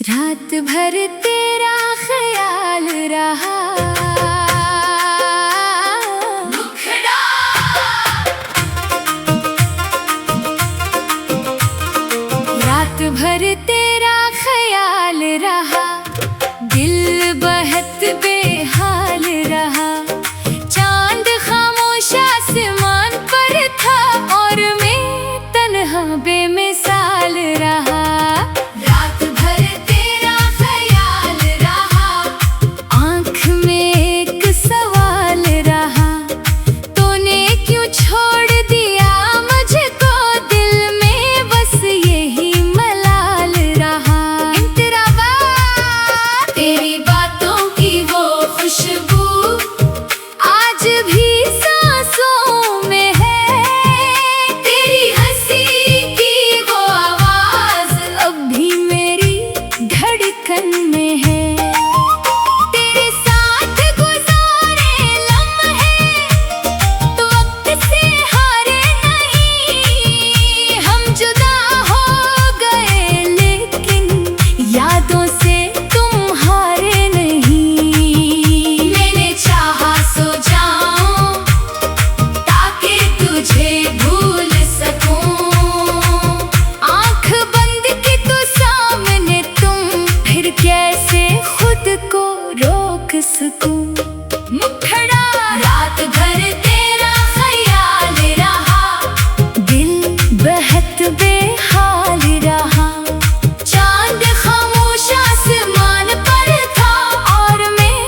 रात भर तेरा ख्याल रहा। रात भर तेरा ख्याल रहा, दिल बहुत बेहाल रहा। चांद खामोश आसमान पर था और मैं तन्हा बेमिसाल रहा। रात भर तेरा ख्याल रहा, दिल बहुत बेहाल रहा। चांद खामोश आसमान पर था और मैं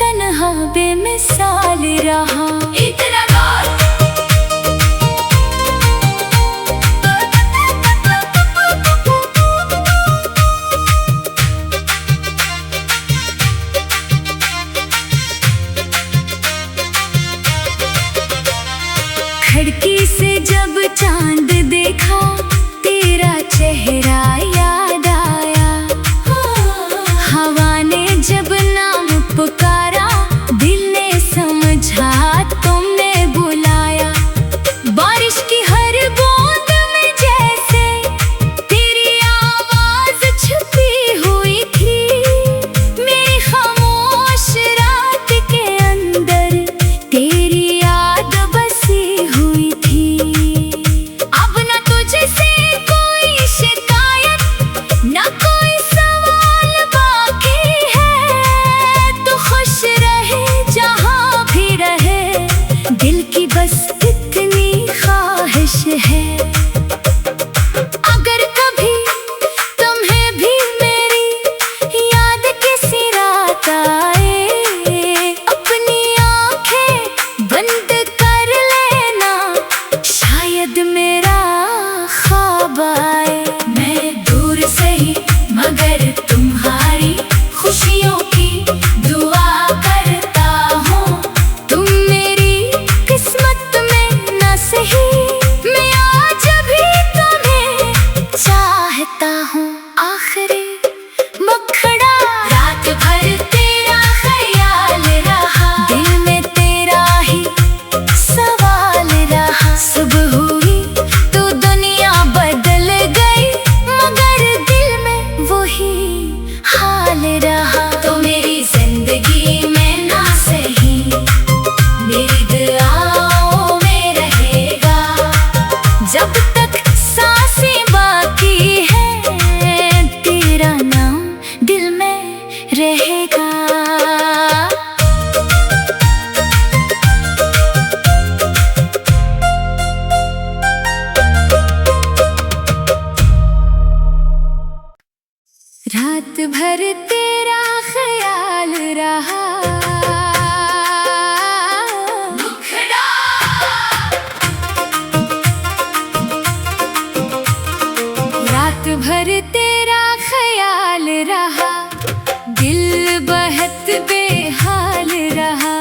तन्हा बेमिसाल रहा। खिड़की से जब चांद देखा, तेरा चेहरा याद आया। हवा ने जब नाम पुकारा, दिल ने समझा तुमने बुलाया। बारिश की हर बूंद में जैसे तेरी आवाज छुपी हुई थी। मेरी खामोश रात के अंदर तेरी याद बसी हुई थी। अब न तुझसे कोई शिकायत, न कोई सवाल बाकी है। तू खुश रहे जहाँ भी रहे, दिल की बस इतनी ख्वाहिश है। अगर कभी तुम्हें भी मेरी याद किसी रात आए, अपनी आंखें बंद कर लेना, शायद मेरा ख्वाब आए। मैं दूर से ही मगर तुम्हारी खुशियों की दुआ करता हूँ। तुम मेरी किस्मत में न सही, मैं आज भी तुम्हें चाहता हूँ। आखिरी मुखड़ा। रात भर तेरा ख्याल रहा, दिल में तेरा ही सवाल रहा। सुबह हुई तो दुनिया बदल गई, मगर दिल में वही हाल रहा। तो मेरी जिंदगी में ना सही, मेरी दुआओं में रहेगा। जब तक सांसें बाकी है, तेरा नाम दिल में रहेगा। रात भर तेरा ख्याल रहा। रात भर तेरा ख्याल रहा, दिल बहुत बेहाल रहा।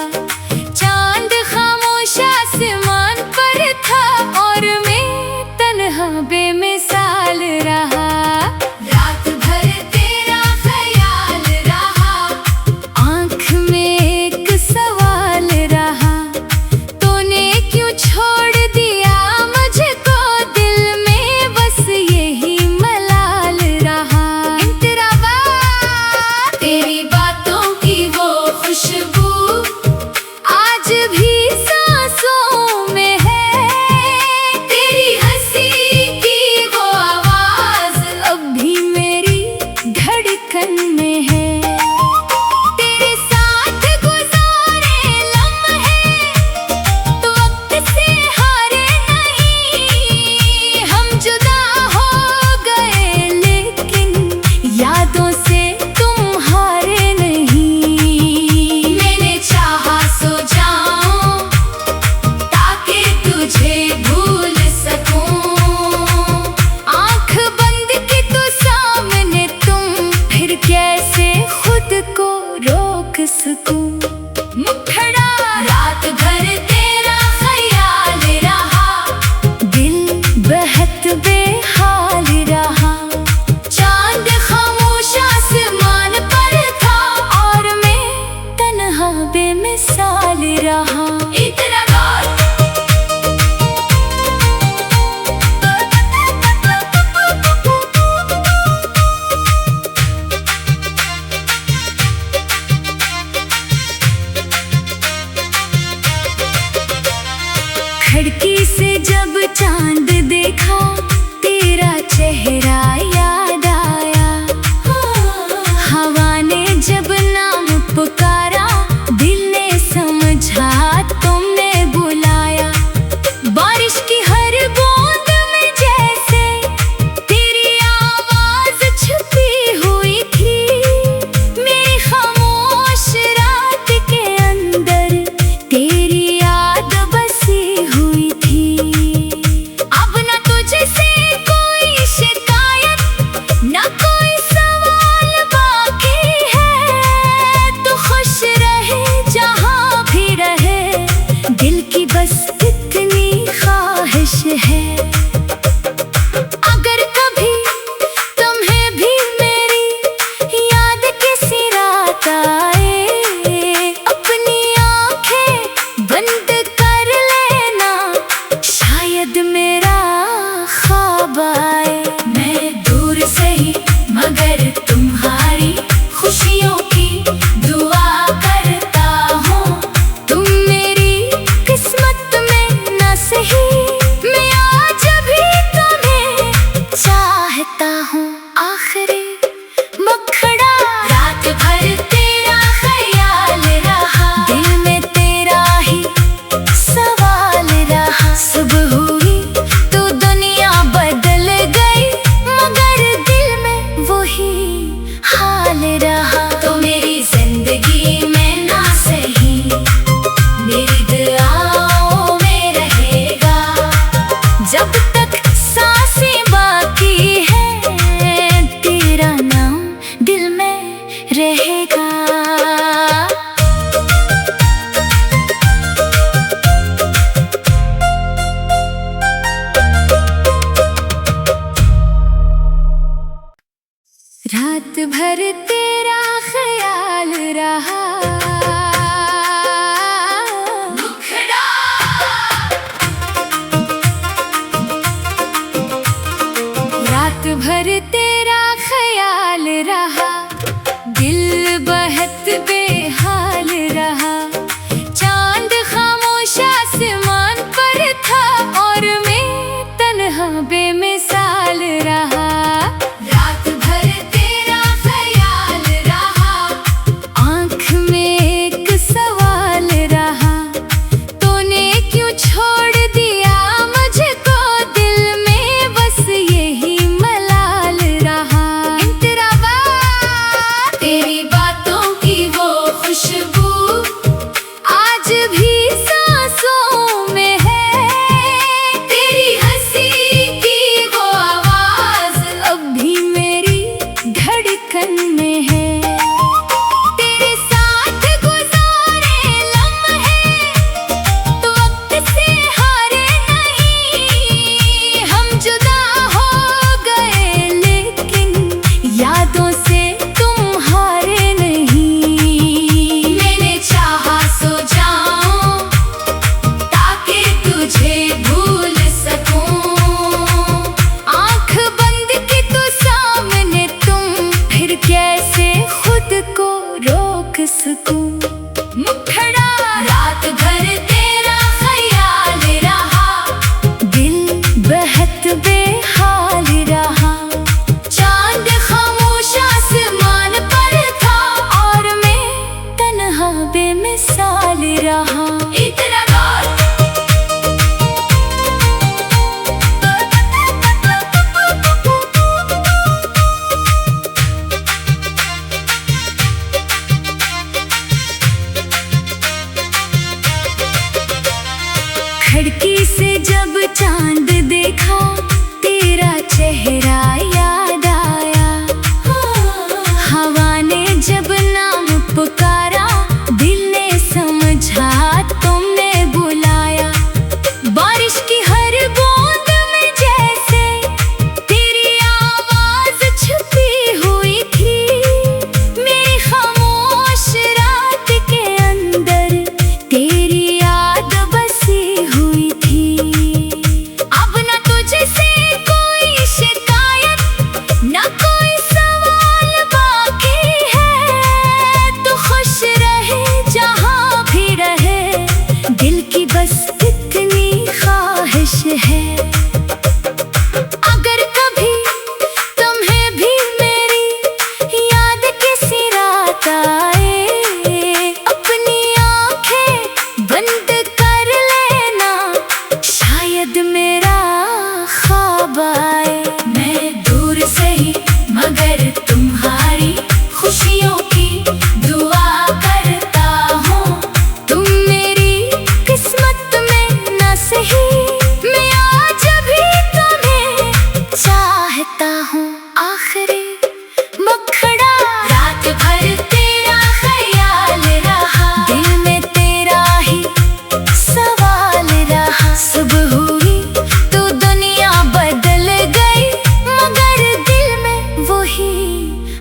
चांद खामोश आसमान पर था और मैं तन्हा बेमिसाल रहा। रात भर तेरा ख्याल रहा, आँख मगर तुम्हारी खुशियों की दुआ करता हूँ। तुम मेरी किस्मत में न सही, मैं आज भी तुम्हें चाहता हूँ। आखिरी मुखड़ा रात भर तेरा ख्याल रहा, दिल में तेरा ही सवाल रहा। सुबह हुई तो दुनिया बदल गई, मगर दिल में वही हाल रहा। तो मेरी जिंदगी में ना सही, मेरी दुआओं में रहेगा। जब तक सांसें बाकी है, तेरा नाम दिल में रहेगा। रात भर तेरा ख्याल रहा, रात भर तेरा ख्याल रहा, दिल बहुत बेहाल रहा। चांद खामोश आसमान पर था और मैं तन्हा बेमिसाल रहा। रात भर तेरा ख्याल रहा, आँख में एक सवाल रहा। तूने क्यों छोड़ दिया मुझको, दिल में बस यही मलाल रहा। तेरी बातों की वो खुशबू आज भी सांसों में है, तेरी हंसी की वो आवाज अब भी मेरी धड़कन में है। तेरे साथ गुजारे लम्हे तो वक्त से हारे नहीं। हम जुदा हो गए लेकिन यादों से तुम हारे नहीं। मैंने चाहा सो जाऊं ताकि तुझे भूल सकूं, आँख बंद की तो सामने तुम, फिर कैसे खुद को रोक सकूं। मुखड़ा रात भर तेरा ख्याल रहा, दिल बहुत बेहाल रहा। चांद खामोश आसमान पर था और मैं तन्हा बेमिसाल रहा। इतना खिड़की से जब चांद देखा, तेरा चेहरा याद आया। हवा ने जब नाम पुकारा, दिल ने समझा तुमने बुलाया। बारिश की हर बूंद में जैसे तेरी आवाज छुपी हुई थी। मेरी खामोश रात के अंदर तेरी याद बसी हुई थी। अब न तुझसे कोई शिकायत, न कोई सवाल बाकी है। तू खुश रहे जहाँ भी रहे, दिल की बस इतनी ख्वाहिश है। अगर कभी तुम्हें भी मेरी याद किसी रात आए, अपनी आंखें बंद कर लेना, शायद मेरा ख्वाब आए। मैं दूर से ही मगर तुम्हारी खुशियों की दुआ करता हूँ। तुम मेरी किस्मत में न सही, मैं आज भी तुम्हें चाहता हूँ। आखिरी मुखड़ा रात भर तेरा ख्याल रहा, दिल में तेरा ही सवाल रहा। सुबह हुई तो दुनिया बदल गई, मगर दिल में वही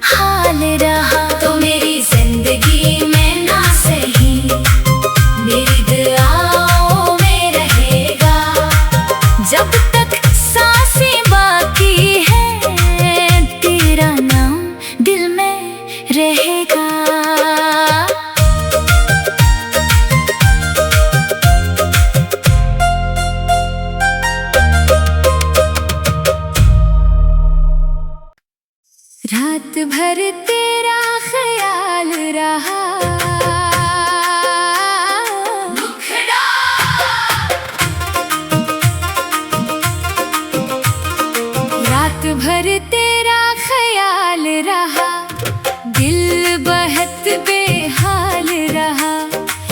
हाल रहा। तो मेरी जिंदगी में ना सही, मेरी दुआओं में रहेगा। जब तक सांसें बाकी है, तेरा नाम भर तेरा ख्याल रहा। रात भर तेरा ख्याल रहा, दिल बहुत बेहाल रहा।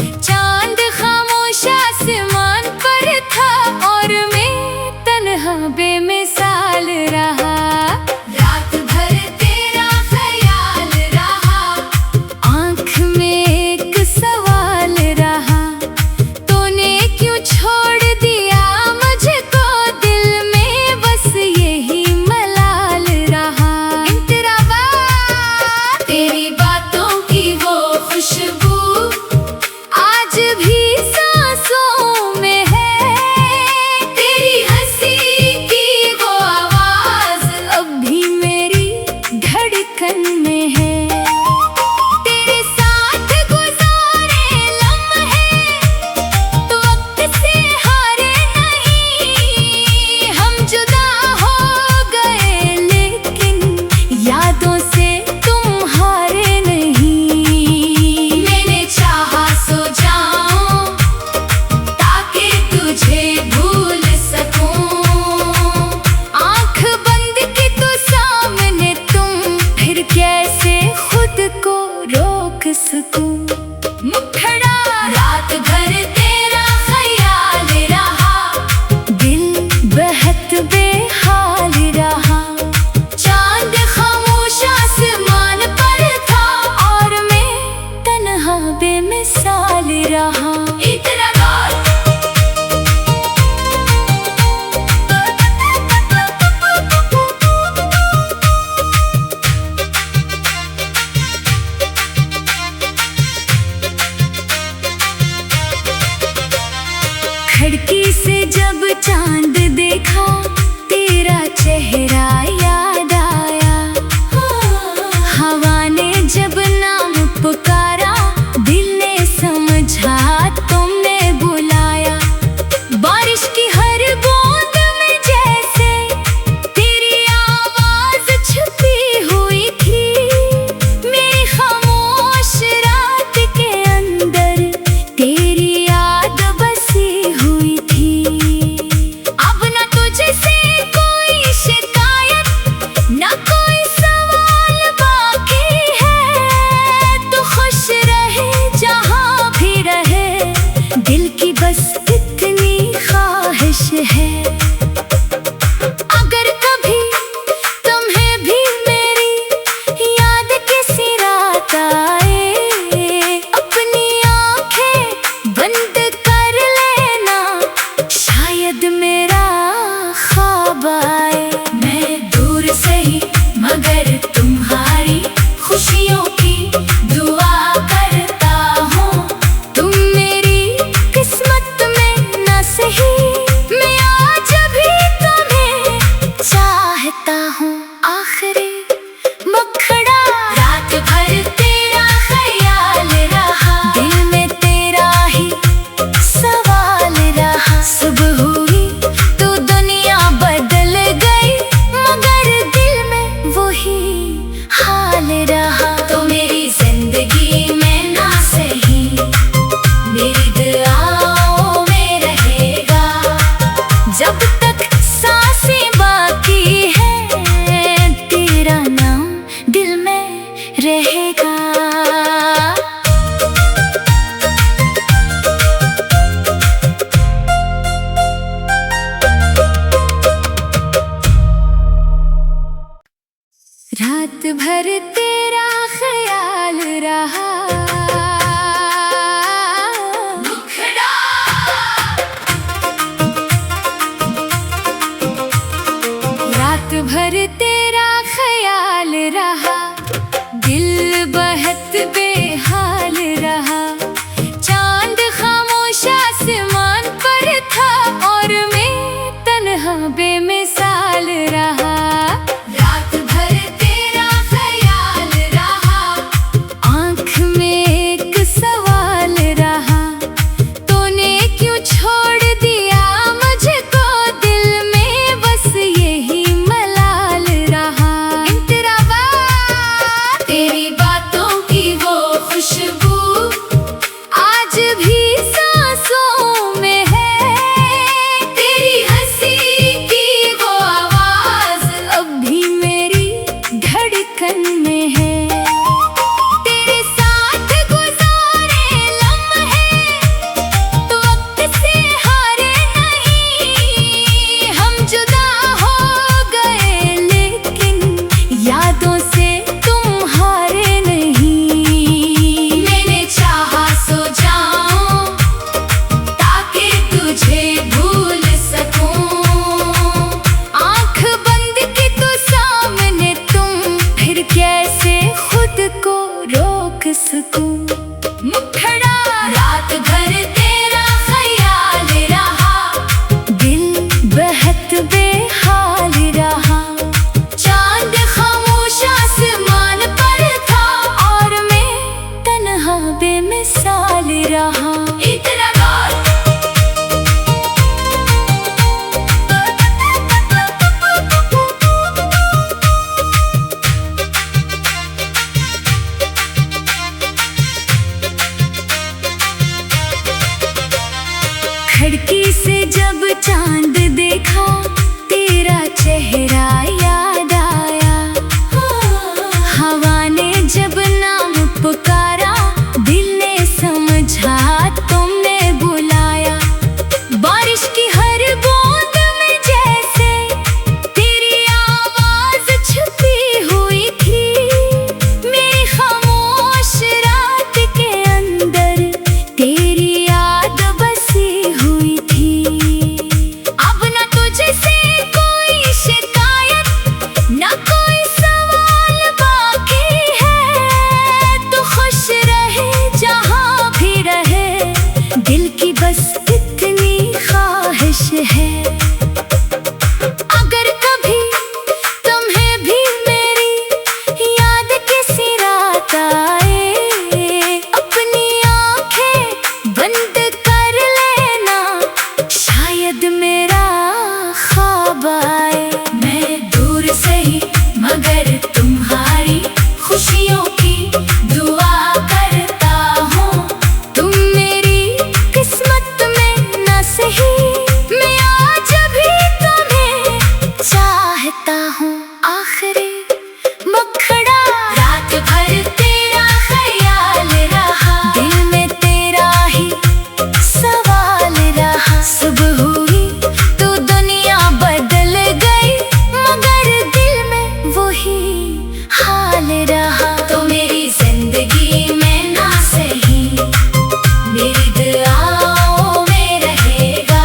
चांद खामोश आसमान पर था और मैं तन्हा बेमिसाल रहा। रात भर तेरा ख्याल रहा, आँख में एक सवाल रहा। तूने क्यों छोड़ दिया मुझको, दिल में बस यही मलाल रहा। तेरी बातों की वो खुशबू आज भी सांसों में है। तेरी हंसी की वो आवाज अब भी मेरी धड़कन में है। तेरे साथ गुजारे लम्हे तो वक्त से हारे नहीं। हम जुदा हो गए लेकिन यादों से तुम हारे नहीं। मैंने चाहा सो जाऊं ताकि तुझे भूल सकूं। आँख बंद की तो सामने तुम, फिर कैसे खुद को रोक सकूं। मुखड़ा रात भर तेरा ख्याल रहा, दिल बहुत बेहाल रहा। चांद खामोश आसमान पर था और मैं तन्हा बेमिसाल रहा। इतना खिड़की से जब चांद देखा, तेरा चेहरा याद आया। हवा ने जब नाम पुकारा, दिल ने समझा तुमने बुलाया। बारिश की हर बूंद में जैसे तेरी आवाज छुपी हुई थी। मेरी खामोश रात के अंदर तेरी याद बसी हुई थी। अब न तुझसे कोई शिकायत, न कोई सवाल बाकी है। तू खुश रहे जहाँ भी रहे, दिल की बस इतनी ख्वाहिश है। अगर कभी तुम्हें भी मेरी याद किसी रात आए, अपनी आंखें बंद कर लेना, शायद मेरा ख्वाब आए। मैं दूर से ही मगर तुम्हारी खुशियों की दुआ करता हूँ। तुम मेरी किस्मत में न सही, मैं आज भी तुम्हें चाहता हूँ। आखिरी मुखड़ा रात भर तेरा ख्याल रहा, दिल में तेरा ही सवाल रहा। सुबह हुई तो दुनिया बदल गई, मगर दिल में वही हाल रहा। तो मेरी जिंदगी में ना सही, मेरी दुआओं में रहेगा। जब तक सांसें बाकी है, तेरा नाम दिल में रहेगा। रात भर तेरा ख्याल रहा। रात भर तेरा ख्याल रहा, दिल बहुत बेहाल रहा। चांद खामोश आसमान पर था और मैं तन्हा बेमिसाल रहा। रात भर तेरा ख्याल रहा, आँख में एक सवाल रहा। तूने क्यों छोड़ दिया मुझको, दिल में बस यही मलाल रहा। को रोक सकूं। मुखड़ा रात भर तेरा ख्याल रहा, दिल बहत बेहाल रहा। चांद खामोश आसमान पर था और मैं तन्हा बेमिसाल रहा। इतना खिड़की से जब चांद देखा, तेरा चेहरा याद आया। हवा ने जब नाम पुकारा, दिल ने समझा तुमने बुलाया। बारिश की हर बूंद में जैसे तेरी आवाज छुपी हुई थी। मेरी खामोश रात के अंदर तेरी याद बसी हुई थी। अब न तुझसे कोई शिकायत, न कोई सवाल बाकी है। तू खुश रहे जहाँ भी रहे, दिल की बस इतनी ख्वाहिश है। अगर कभी तुम्हें भी मेरी याद किसी रात आए, अपनी आंखें बंद कर लेना, शायद मेरा ख्वाब आए। मैं दूर से ही मगर तुम्हारी खुशियों की दुआ करता हूँ। तुम मेरी किस्मत में न सही, मैं आज भी तुम्हें चाहता हूँ। आखिरी मुखड़ा रात भर तेरा ख्याल रहा, दिल में तेरा ही सवाल रहा। सुबह हुई तो दुनिया बदल गई, मगर दिल में वही हाल रहा। तो मेरी जिंदगी में ना सही, मेरी दुआओं में रहेगा।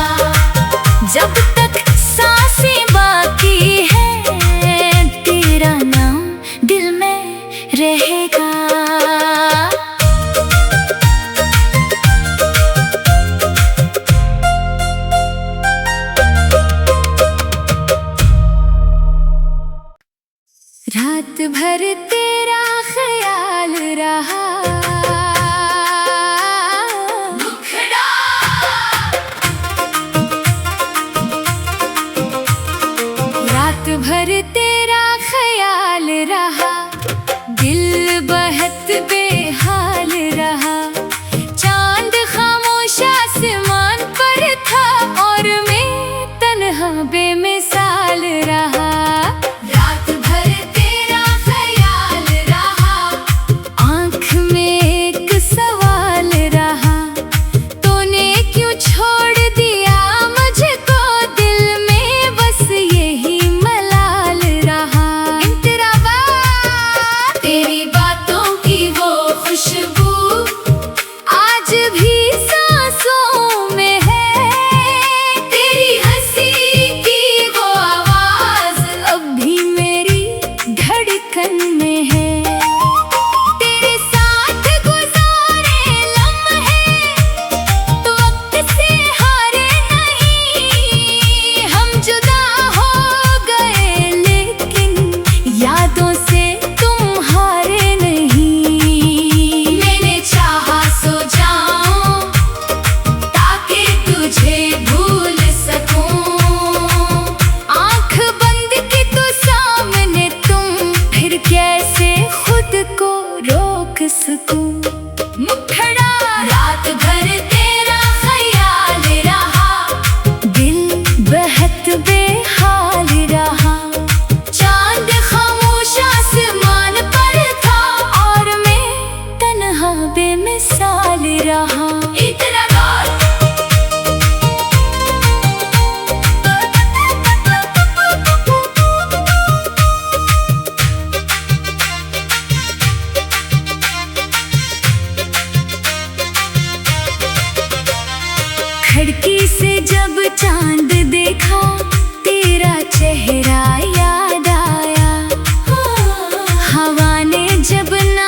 जब तक सांसें बाकी है, तेरा नाम दिल में रहेगा। रात भर तेरा ख्याल रहा, मुखड़ा रात भर तेरा ख्याल रहा, दिल बहत बेहाल रहा। चांद खामोश आसमान पर था और मैं तन्हा बेमिसाल रहा। रात भर तेरा ख्याल रहा, आँख में एक सवाल रहा। तूने क्यों छोड़ दिया मुझको, दिल में बस यही मलाल रहा। तेरी बातों की वो खुशबू आज भी सांसों में है। तेरी हंसी की वो आवाज अब भी मेरी धड़कन में है। तेरे साथ गुजारे लम्हे तो वक्त से हारे नहीं। हम जुदा हो गए लेकिन यादों से तुम हारे नहीं। मैंने चाहा सो जाऊं ताकि तुझे भूल सकूं। आंख बंद की तो सामने तुम, फिर कैसे खुद को रोक सकूं। मुखड़ा रात भर तेरा ख्याल रहा, दिल बहत बेहाल रहा। चांद खामोश आसमान पर था और मैं तन्हा बेमिसाल रहा। इतना खिड़की से जब चांद देखा, तेरा चेहरा याद आया। हवा ने जब ना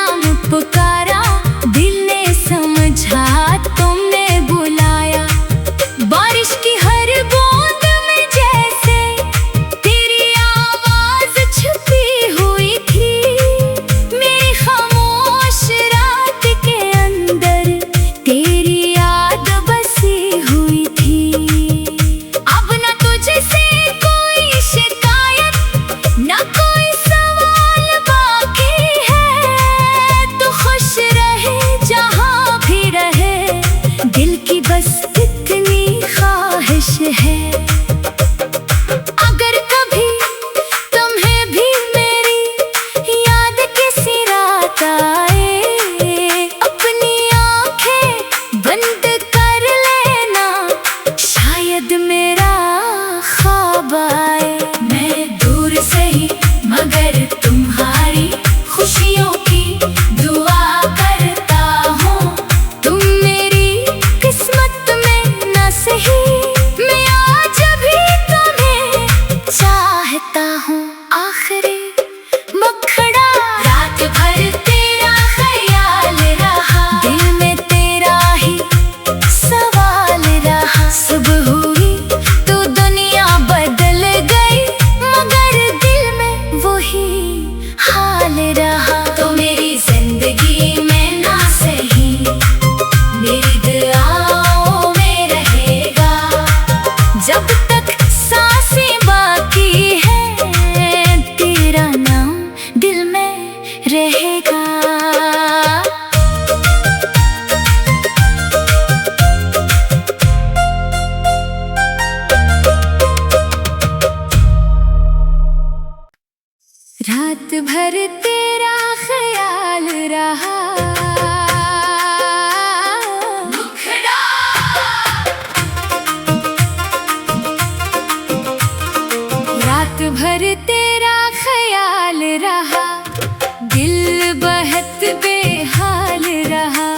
बहत बेहाल रहा।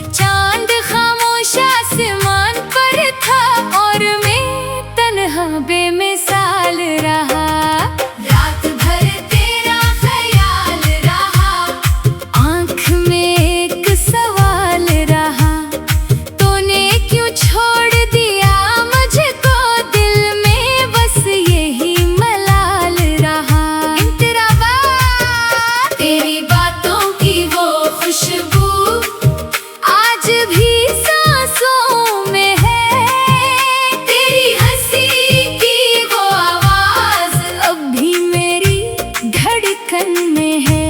चांद खामोश आसमान पर था और मैं तन्हा बेमिसाल रहा। रात भर तेरा ख्याल रहा, आँख में एक सवाल रहा, तूने क्यों छोड़ दिया मुझको, दिल में बस यही मलाल रहा। तेरी बातों की वो खुशबू आज भी सांसों में है, तेरी हंसी की वो आवाज अब भी मेरी धड़कन में है।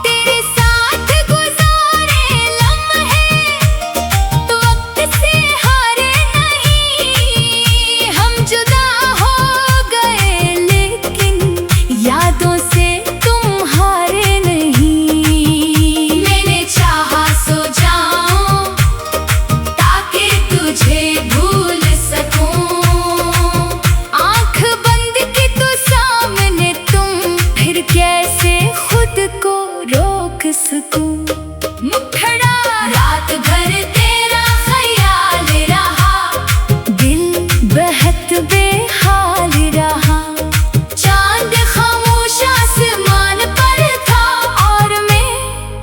तेरे साथ गुजारे लम्हे तो वक्त से हारे नहीं, हम जुदा हो गए लेकिन यादों से तुम हारे नहीं। मैंने चाहा सो जाऊं ताकि तुझे भूल सकूं, आंख बंद की तो सामने तुम, फिर कैसे खुद को रोक सकूं। मुखड़ा रात भर तेरा ख्याल रहा, दिल बहत बेहाल रहा। चांद खामोश आसमान पर था और मैं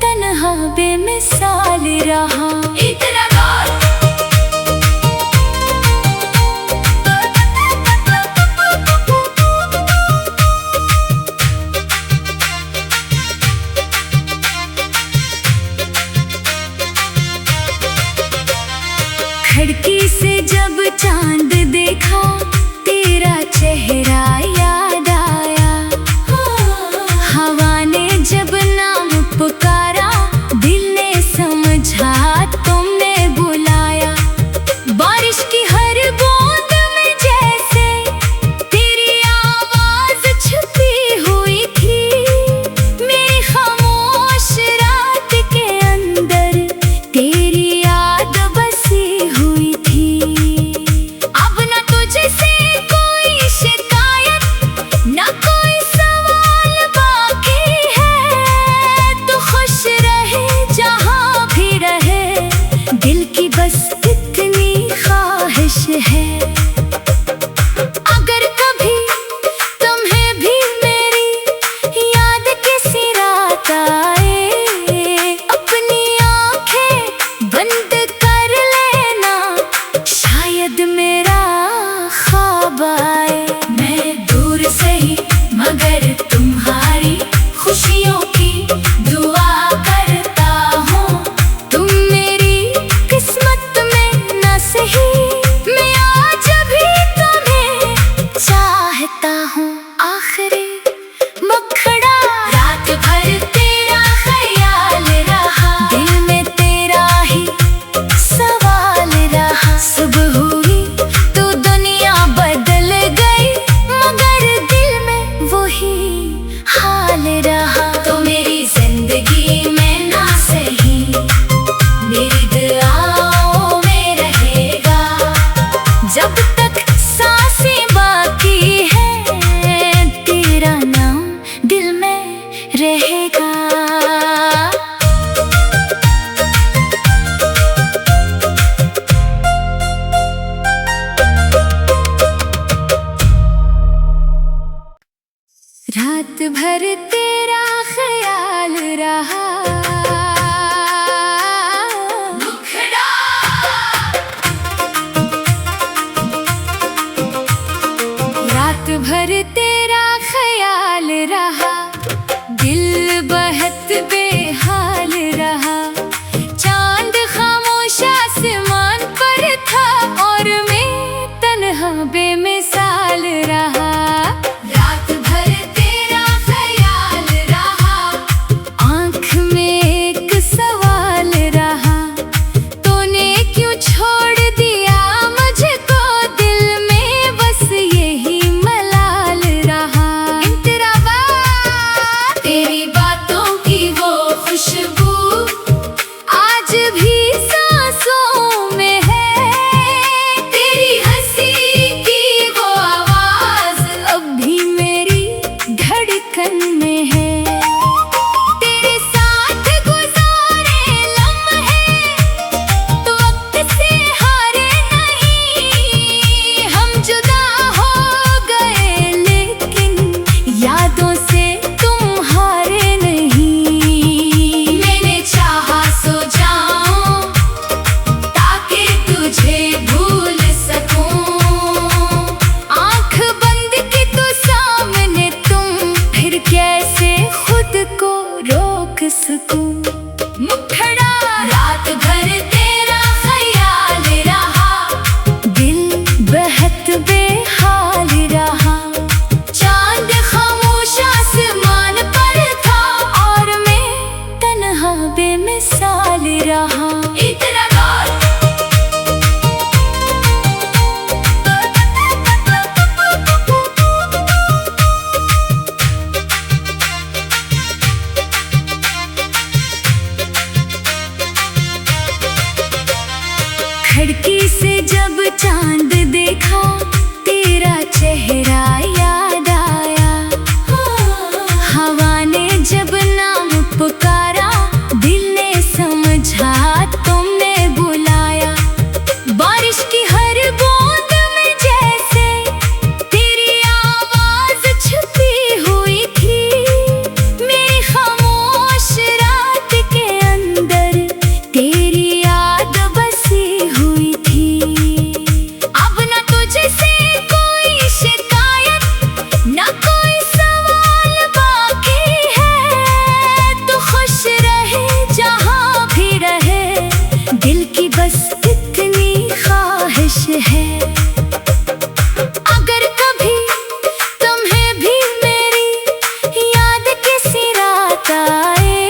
तन्हा बेमिसाल रहा। इतना खिड़की से जब चांद देखा, तेरा चेहरा याद आया। हवा ने जब नाम पुकारा, दिल ने समझा तुमने बुलाया। बारिश की हर बूंद में जैसे तेरी आवाज छुपी हुई थी, मेरी खामोश रात के अंदर तेरी याद बसी हुई थी। अब न तुझसे कोई शिकायत, न कोई सवाल बाकी है, तू खुश रहे जहाँ भी रहे, दिल की बस इतनी ख्वाहिश है। अगर कभी तुम्हें भी मेरी याद किसी रात आए, अपनी आंखें बंद कर लेना, शायद मेरा ख्वाब आए। मैं दूर से ही मगर तुम्हारी खुशियों की दुआ करता हूँ, तुम मेरी किस्मत में न सही, मैं आज भी तुम्हें चाहता हूँ। आखिरी मुखड़ा रात भर तेरा ख्याल रहा, दिल में तेरा ही सवाल रहा। सुबह हुई तो दुनिया बदल गई, मगर दिल में वही हाल रहा। तो मेरी जिंदगी में ना सही, मेरी दुआओं में रहेगा, जब तक सांसें बाकी है, तेरा नाम दिल में रहेगा। रात भर तेरा ख्याल रहा, रात भर तेरा ख्याल रहा, दिल बहत बेहाल रहा। चांद खामोश आसमान पर था और मैं तन्हा बेमिसाल रहा। रात भर तेरा ख्याल रहा, आँख में एक सवाल रहा, तूने क्यों छोड़ दिया मुझको, दिल में बस यही मलाल रहा। तेरी बातों की वो खुशबू सुकून। मुखड़ा रात भर तेरा ख्याल रहा, दिल बहत बेहाल रहा। चांद खामोश आसमान पर था और मैं तन्हा बेमिसाल रहा। इतना खिड़की से जब चांद देखा, तेरा चेहरा याद आया। हवा ने जब नाम पुकारा, दिल ने समझा तुमने बुलाया। बारिश की हर बूंद में जैसे तेरी आवाज छुपी हुई थी। मेरी खामोश रात के अंदर तेरी याद बसी हुई थी। अब न तुझसे कोई शिकायत, न कोई सवाल बाकी है। तू खुश रहे जहाँ भी रहे, दिल की बस इतनी ख्वाहिश है। अगर कभी तुम्हें भी मेरी याद किसी रात आए,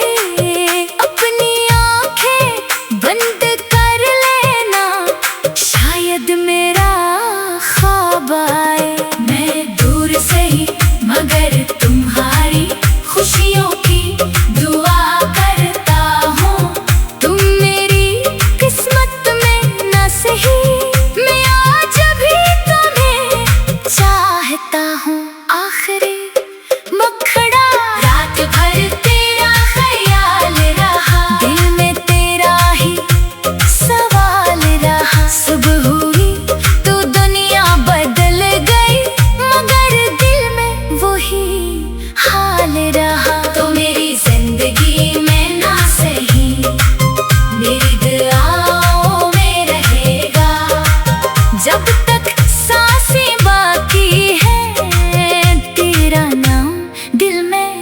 अपनी आंखें बंद कर लेना, शायद मेरा ख्वाब आए। मैं दूर से ही मगर तुम्हारी खुशियों की दुआ करता हूँ। तुम मेरी किस्मत में न सही, मैं आज भी तुम्हें चाहता हूँ। आखिरी मुखड़ा रात भर तेरा ख्याल रहा, दिल में तेरा ही सवाल रहा। सुबह हुई तो दुनिया बदल गई, मगर दिल में वही हाल रहा। तो मेरी जिंदगी में ना सही, मेरी दुआओं में रहेगा। जब तक सांसें बाकी है, तेरा नाम दिल में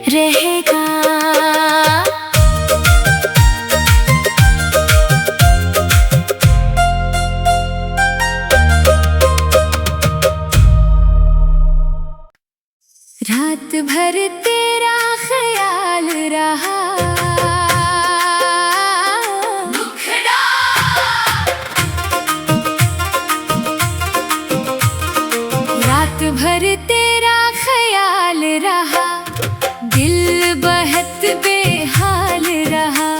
रहेगा। रात भर तेरा ख्याल रहा, रात भर तेरा ख्याल रहा, दिल बहत बेहाल रहा।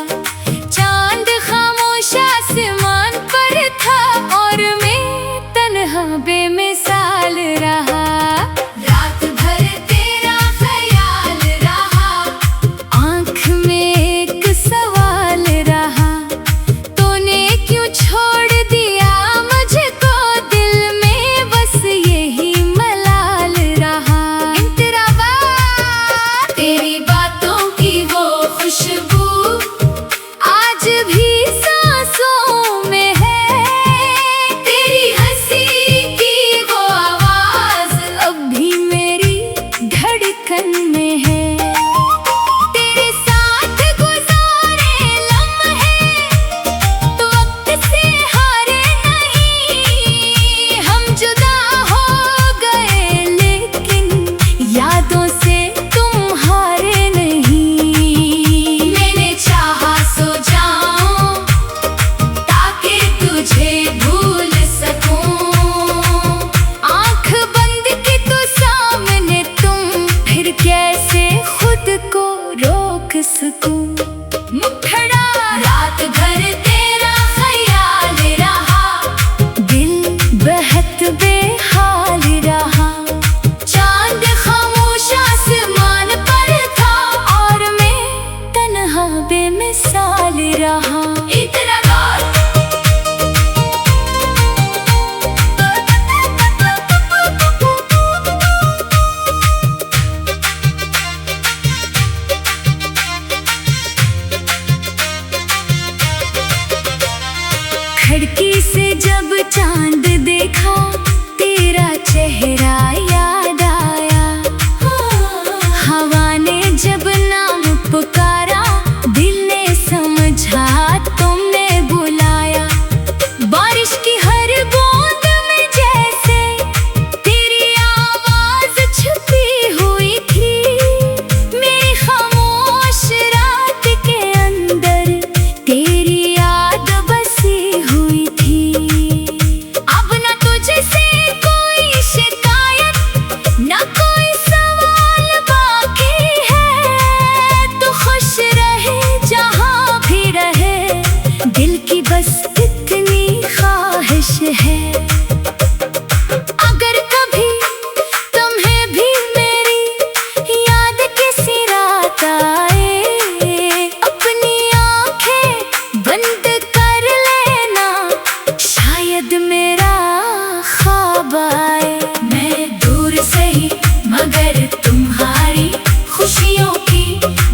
चांद खामोश आसमान पर था और मैं तन्हा बेमिसाल रहा। रात भर तेरा ख्याल रहा, आँख में एक सवाल रहा। तूने क्यों छोड़ दिया मुझको, दिल में बस यही मलाल रहा। तेरी बातों की वो खुशबू आज भी सांसों में है। तेरी हंसी की वो आवाज अब भी मेरी धड़कन में है। तेरे साथ गुजारे लम्हे वक्त से हारे नहीं। हम जुदा हो गए लेकिन यादों से तुम हारे नहीं। मैंने चाहा सो जाऊं ताकि तुझे भूल सकूं। आंख बंद की तो सामने तुम, फिर कैसे खुद को रोक सकूं। मुखड़ा रात भर तेरा ख्याल रहा, दिल बहत बेहाल रहा। चांद खामोश आसमान पर था और मैं तन्हा बेमिसाल रहा। इतना खिड़की से जब चांद देखा, तेरा चेहरा याद आया। हवा ने जब नाम पुकारा, दिल की बस इतनी ख्वाहिश है। अगर कभी तुम्हें भी मेरी याद किसी रात आए, अपनी आंखें बंद कर लेना, शायद मेरा ख्वाब आए। मैं दूर से ही मगर तुम्हारी खुशियों की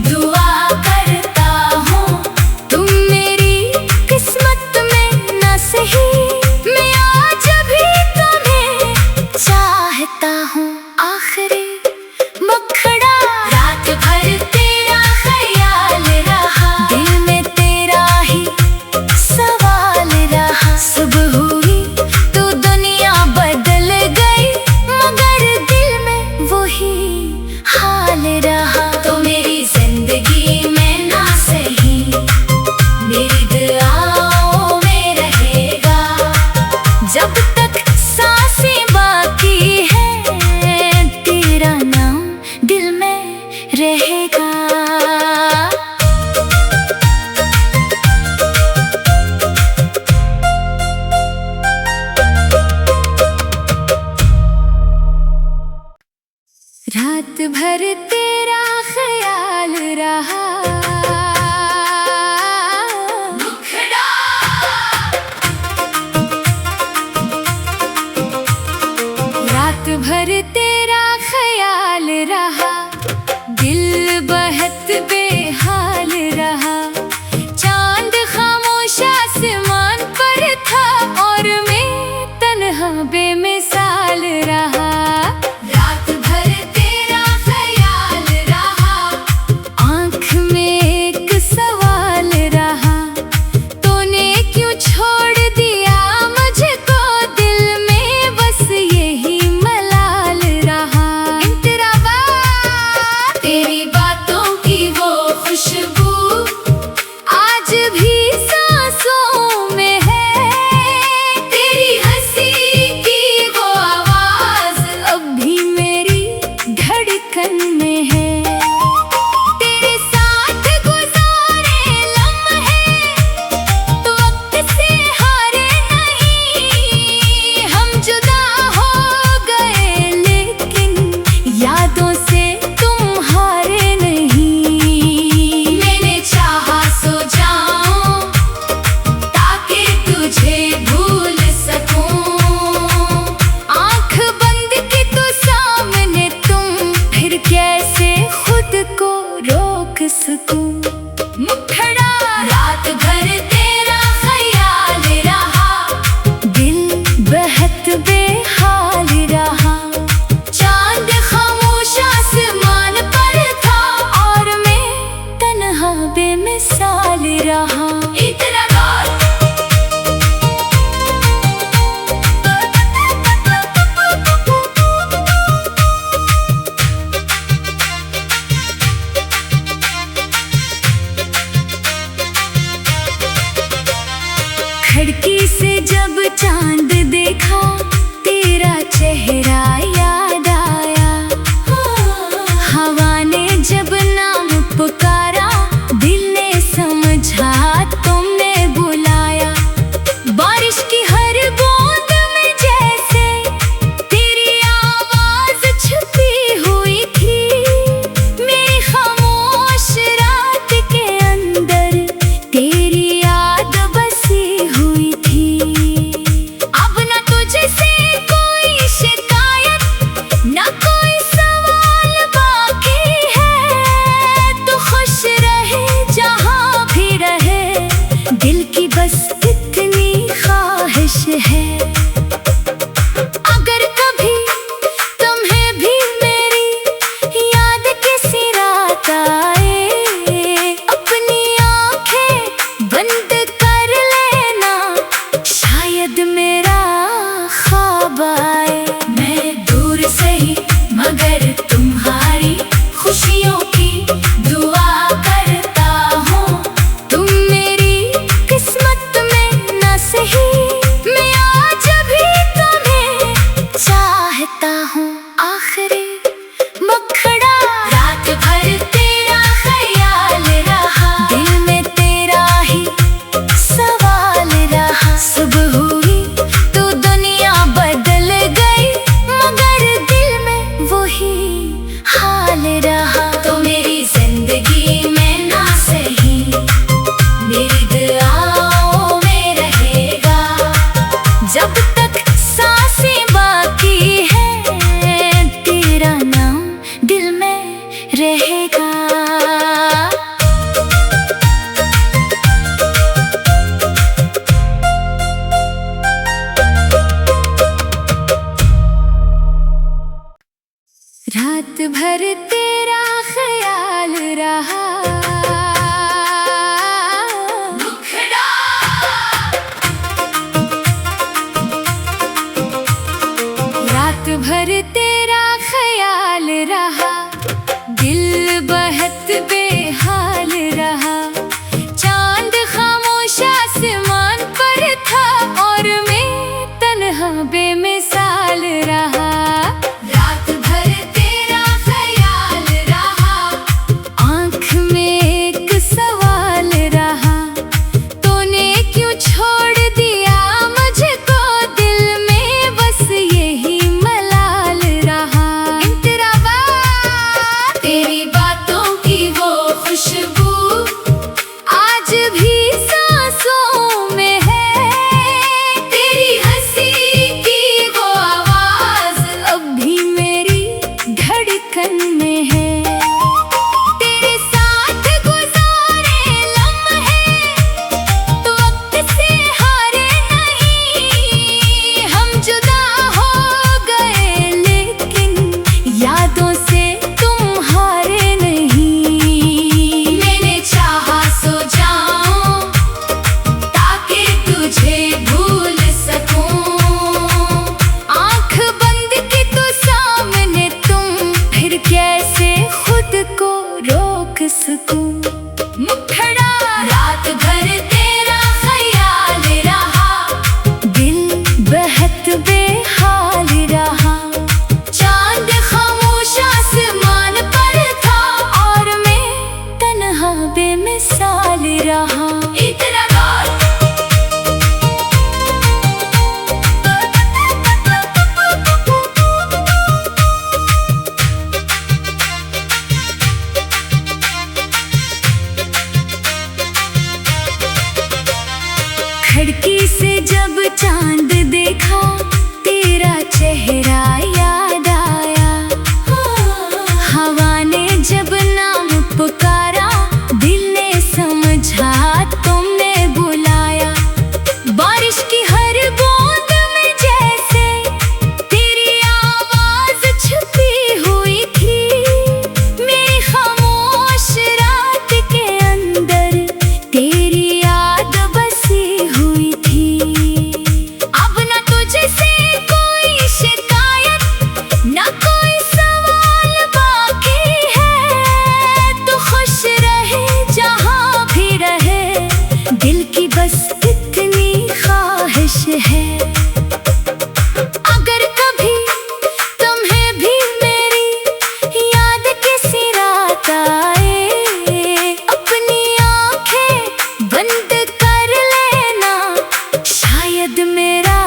दुआ करता हूँ। तुम मेरी किस्मत में न सही, मैं आज भी तुम्हें चाहता हूँ। आखिरी मुखड़ा, रात भर तेरा ख्याल रहा, दिल में तेरा ही सवाल रहा। सुबह हुई तो दुनिया बदल गई, मगर दिल में वही हाल रहा। तो मेरी जिंदगी में ना सही, मेरी दुआओं में रहेगा। जब तक सांसें बाकी है, तेरा नाम दिल में रहेगा। रात भर तेरा ख्याल रहा, रात भर तेरा ख्याल रहा, दिल बहुत बेहाल रहा। चांद खामोश आसमान पर था और मैं तन्हा बेमिसाल रहा। रात भर तेरा ख्याल रहा, आँख में एक सवाल रहा, तूने क्यों छोड़ दिया मुझको, दिल में बस यही मलाल रहा। तेरी बातों की वो खुशबू आज भी सांसों में है, तेरी हंसी की वो आवाज अब भी मेरी धड़कन में है। तेरे साथ गुजारे लम्हे वक्त से हारे नहीं, हम जुदा हो गए लेकिन यादों से तुम हारे नहीं। मैंने चाहा सो जाऊं ताकि तुझे भूल सकूं, आंख बंद की तो सामने तुम, फिर कैसे खुद को रोक सकूं। मुखड़ा, रात भर तेरा ख्याल रहा, दिल बहुत बेहाल रहा। चांद खामोश आसमान पर था और मैं तन्हा बेमिसाल रहा। इतना खिड़की से जब चांद देखा, तेरा चेहरा याद आया। हवा ने जब नाम पुकारा, दिल ने समझा तुमने बुलाया। बारिश की हर बूंद में जैसे तेरी आवाज छुपी हुई थी, मेरी खामोश रात के अंदर तेरी याद बसी हुई थी। अब न तुझसे कोई शिकायत, न कोई सवाल बाकी है, तू खुश रहे जहाँ भी रहे, दिल की बस इतनी ख्वाहिश है। अगर कभी तुम्हें भी मेरी याद किसी रात आए, अपनी आंखें बंद कर लेना, शायद मेरा ख्वाब आए। मैं दूर से ही मगर तुम्हारी खुशियों की दुआ करता हूँ। तुम मेरी भर तेरा ख्याल रहा, दिल बहत बेहाल रहा। चांद खामोश आसमान पर था और मैं तन्हा बेमिसाल रहा। इतना खिड़की से जब चांद देखा, तेरा चेहरा याद आया। हवा ने जब नाम पुकारा, दिल ने समझा तुमने बुलाया। बारिश की हर बूंद में जैसे तेरी आवाज छुपी हुई थी। मेरी खामोश रात के अंदर तेरी याद बसी हुई थी। अब न तुझसे कोई शिकायत, न कोई सवाल बाकी है। तू खुश रहे जहाँ भी रहे, दिल की बस इतनी ख्वाहिश है। अगर कभी तुम्हें भी मेरी याद किसी रात आए, अपनी आंखें बंद कर लेना, शायद मेरा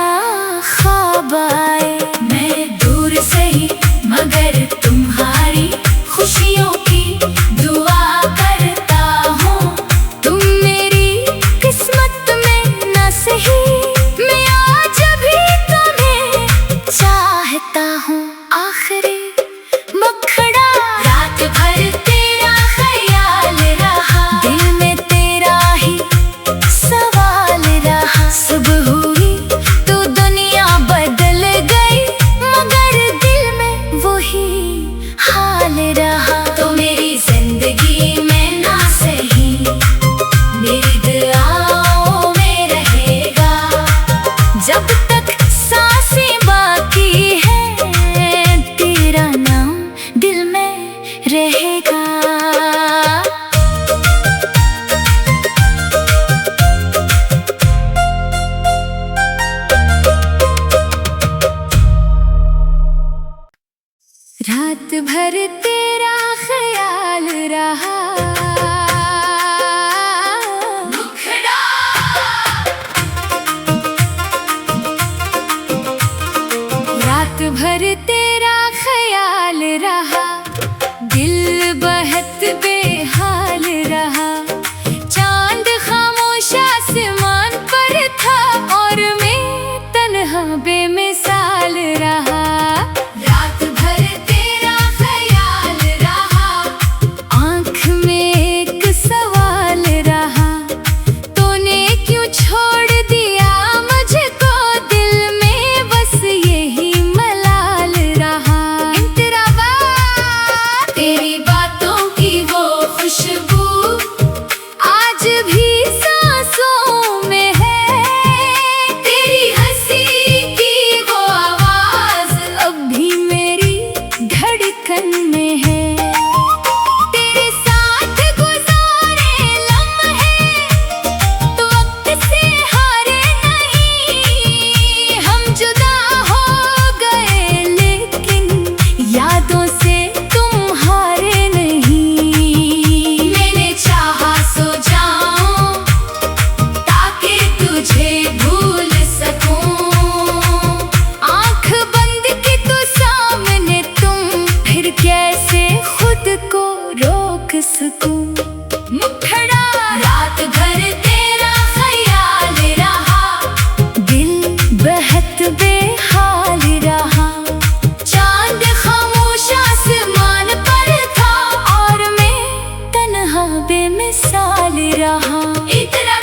ख्वाब आए। मैं दूर से ही मगर तुम्हारी खुशियों की दुआ करता हूँ। तुम मेरी किस्मत में न सही, मैं आज भी तुम्हें चाहता हूँ। आखिरी मुखड़ा, रात भर तेरा ख्याल रहा, दिल में तेरा ही सवाल रहा। सुबह हुई तो दुनिया बदल गई, मगर दिल में वही हाल रहा। तो मेरी जिंदगी में ना सही, मेरी दुआओं में रहेगा। जब तक सांसें बाकी है, तेरा नाम दिल में रहेगा। रात भर तेरा ख्याल रहा, रात भर तेरा ख्याल रहा, दिल बहत बेहाल रहा। चांद खामोश आसमान पर था और मैं तन्हा बेमिसाल रहा। रात भर तेरा ख्याल रहा, आँख में एक सवाल रहा। तूने क्यों छोड़ दिया मुझको, दिल में बस यही मलाल रहा। तेरी बातों की वो खुशबू आज भी सांसों में है। तेरी हंसी की वो आवाज अब भी मेरी धड़कन में है। तेरे साथ गुजारे लम्हे तो वक्त से हारे नहीं। हम जुदा हो गए लेकिन यादों से तुम हारे नहीं। मैंने चाहा सो जाऊं ताकि तुझे भूल सकूं। आंख बंद की तो सामने तुम, फिर कैसे खुद को रोक सकूं। मुखड़ा, रात भर तेरा ख्याल रहा, दिल बहत बेहाल रहा। चांद खामोश आसमान पर था और मैं तन्हा बेमिसाल रहा। इतना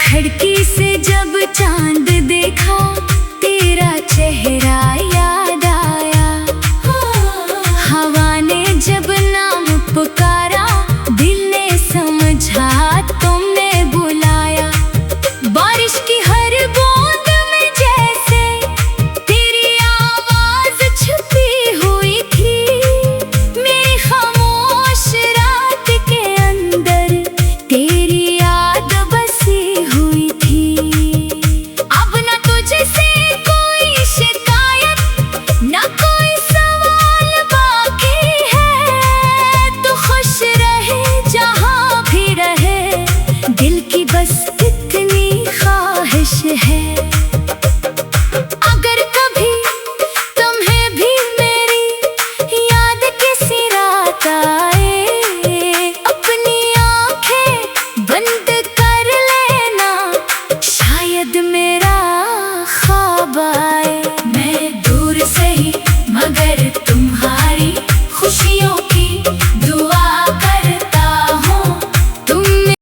खिड़की से जब चांद देखा, तेरा चेहरा याद आया। हवा ने जब नाम पुकारा, दिल ने समझा तुमने बस